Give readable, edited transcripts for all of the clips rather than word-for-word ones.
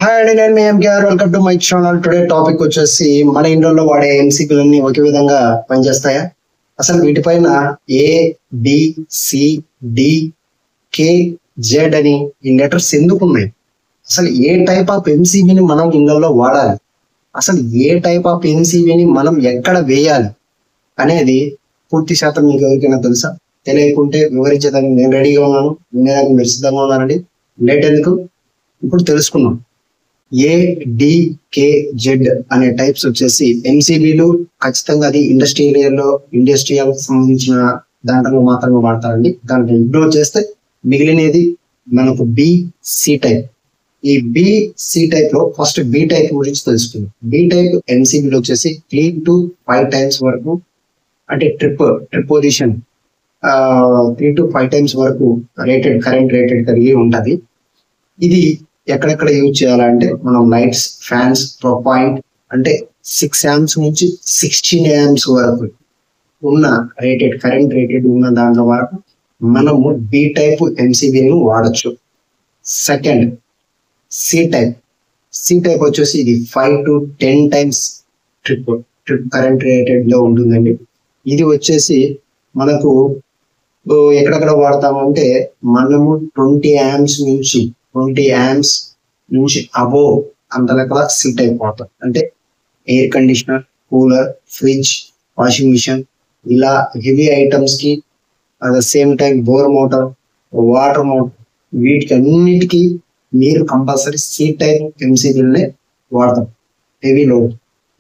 Hi అండి, నేను మీ MKR. Welcome to my channel. Today topic వచ్చేసి మన ఇంట్లో వాడే ఎంసీపీలన్నీ ఒకే విధంగా పనిచేస్తాయా? అసలు వీటిపైన ఏ, బి, సి, డి, కే, జెడ్ అని ఈ లెటర్స్ ఎందుకు ఉన్నాయి? అసలు ఏ టైప్ ఆఫ్ ఎంసీబీని మనం ఇళ్లలో వాడాలి? అసలు ఏ టైప్ ఆఫ్ ఎంసీబీని మనం ఎక్కడ వేయాలి అనేది పూర్తి శాతం మీకు ఎవరికైనా తెలుసా? తెలియకుంటే వివరించేదానికి నేను రెడీగా ఉన్నాను, వినేదానికి మీరు సిద్ధంగా ఉన్నారండి. లేట్ ఎందుకు, ఇప్పుడు తెలుసుకున్నాం. ఏ, డి, కే, జెడ్ అనే టైప్స్ వచ్చేసి ఎంసీబీలు. ఖచ్చితంగా అది ఇండస్ట్రియల్ సంబంధించిన దాంట్లో మాత్రమే వాడతారండి. దాంట్లో ఇగ్నోర్ చేస్తే మిగిలినది మనకు బి, సి టైప్. ఈ బి, సి టైప్ లో ఫస్ట్ బి టైప్ గురించి తెలుసుకుందాం. బి టైప్ ఎంసీబీలు వచ్చేసి 3 to 5 times వరకు, అంటే ట్రిప్ పొజిషన్ 3 to 5 times వరకు కరెంట్ రేటెడ్ కలిగి ఉంటది. ఇది ఎక్కడెక్కడ యూజ్ చేయాలంటే మనం లైట్స్, ఫ్యాన్స్, పాయింట్ అంటే 6 amps నుంచి 16 amps వరకు ఉన్న కరెంట్ రేటెడ్ ఉన్న దాంట్లో వరకు మనము బి టైప్ ఎంసీబీని వాడచ్చు. సెకండ్ సి టైప్ వచ్చేసి ఇది 5 to 10 times trip current rated లో ఉంటుందండి. ఇది వచ్చేసి మనకు ఎక్కడెక్కడ వాడతామంటే మనము 20 amps నుంచి అబోవ్ అంతలెక్కల సి టైప్ వాడతాం. అంటే air conditioner, cooler, fridge, washing machine, ఇలా హెవీ ఐటమ్స్ కి, at the same time bore motor, water motor, వీటికి అన్నిటికీ మీరు కంపల్సరీ సి టైప్ ఎంసీబీలనే వాడతాం హెవీ లోడ్.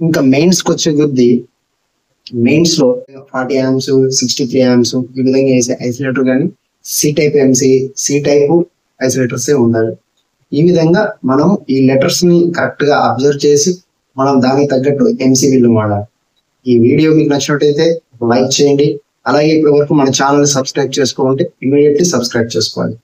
ఇంకా మెయిన్స్ కి వచ్చే కొద్దీ మెయిన్స్ లో 40 amps, 63 amps ఈ విధంగా వేసే ఐసోలేటర్ కానీ సి టైప్ ఐసోలేటర్స్ ఉండాలి. ఈ విధంగా మనం ఈ లెటర్స్ ని కరెక్ట్ గా అబ్జర్వ్ చేసి మనం దానికి తగ్గట్టు ఎంసీబీలు వాడాలి. ఈ వీడియో మీకు నచ్చినట్టయితే లైక్ చేయండి. అలాగే ఇప్పటి వరకు మన ఛానల్ సబ్స్క్రైబ్ చేసుకోవాలంటే ఇమీడియట్లీ సబ్స్క్రైబ్ చేసుకోవాలి.